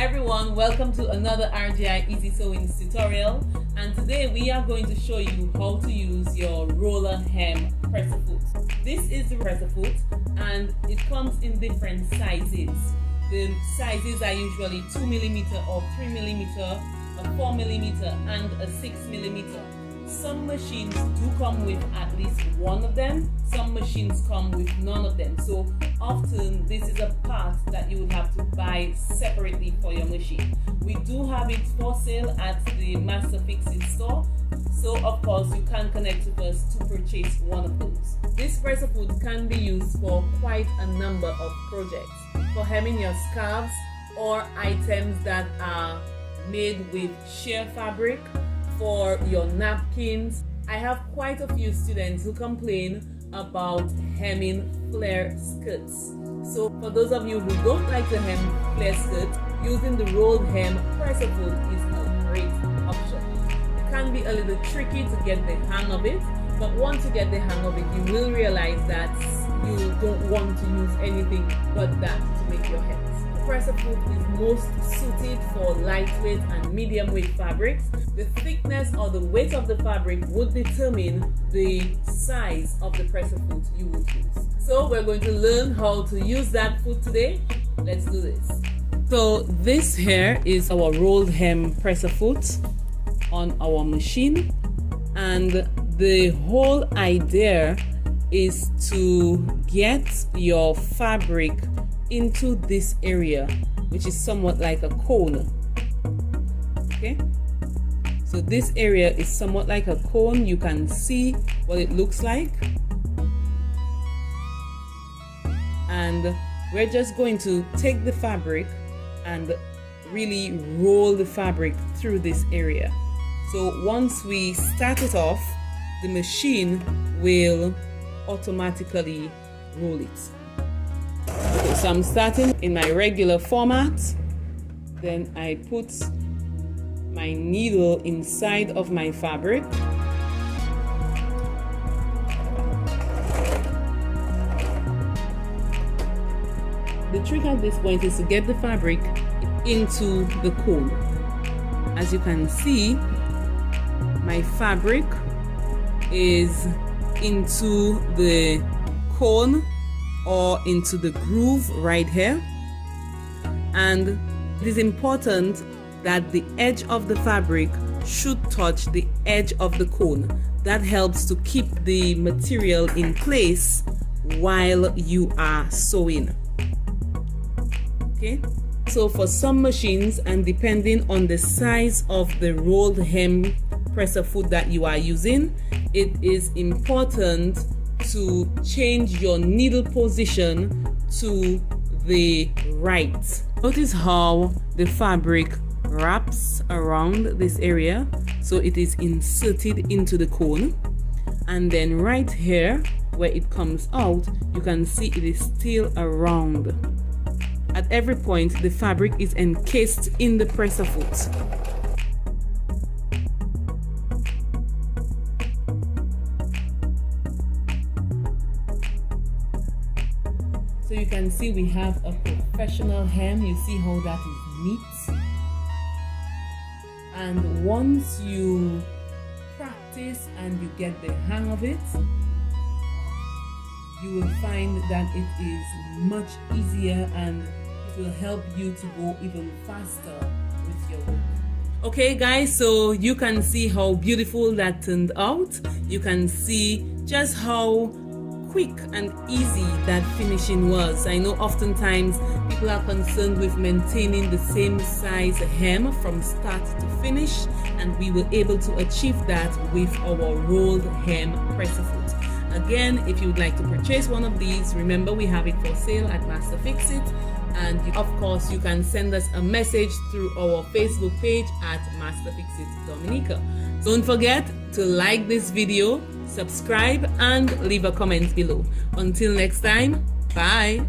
Hi everyone, welcome to another RGI Easy Sewing tutorial, and today we are going to show you how to use your roller hem presser foot. This is the presser foot and it comes in different sizes. The sizes are usually 2mm or 3mm, a 4mm and a 6mm. Some machines do come with at least one of them, some machines come with none of them. So often this is a part that you would have to buy separately for your machine. We do have it for sale at the Master Fix-It store, so of course you can connect with us to purchase one of those. This presser foot can be used for quite a number of projects. For hemming your scarves or items that are made with sheer fabric, for your napkins. I have quite a few students who complain about hemming flare skirts. So for those of you who don't like to hem flare skirts, using the rolled hem presser foot is a great option. It can be a little tricky to get the hang of it, but once you get the hang of it, you will realize that you don't want to use anything but that to make your hems. The presser foot is most suited for lightweight and medium weight fabrics. The thickness or the weight of the fabric would determine the size of the presser foot you would use. So we're going to learn how to use that foot today. Let's do this. So this here is our rolled hem presser foot on our machine, and the whole idea is to get your fabric into this area, which is somewhat like a cone. Okay, so this area is somewhat like a cone. You can see what it looks like, and we're just going to take the fabric and really roll the fabric through this area. So once we start it off, the machine will automatically roll it. Okay, so I'm starting in my regular format. Then I put my needle inside of my fabric. The trick at this point is to get the fabric into the cone. As you can see, my fabric is into the cone or into the groove right here, and it is important that the edge of the fabric should touch the edge of the cone. That helps to keep the material in place while you are sewing. Okay, so for some machines, and depending on the size of the rolled hem presser foot that you are using, it is important to change your needle position to the right. Notice how the fabric wraps around this area, so it is inserted into the cone, and then right here where it comes out, you can see it is still around. At every point, the fabric is encased in the presser foot. So you can see we have a professional hem. You see how that is neat. And once you practice and you get the hang of it, you will find that it is much easier and it will help you to go even faster with your work. Okay guys, so you can see how beautiful that turned out. You can see just how quick and easy that finishing was. I know oftentimes people are concerned with maintaining the same size hem from start to finish, and we were able to achieve that with our rolled hem presser foot. Again, if you would like to purchase one of these, remember we have it for sale at Master Fix-It, and of course you can send us a message through our Facebook page at Master Fix-It Dominica. Don't forget to like this video, subscribe, and leave a comment below. Until next time, bye.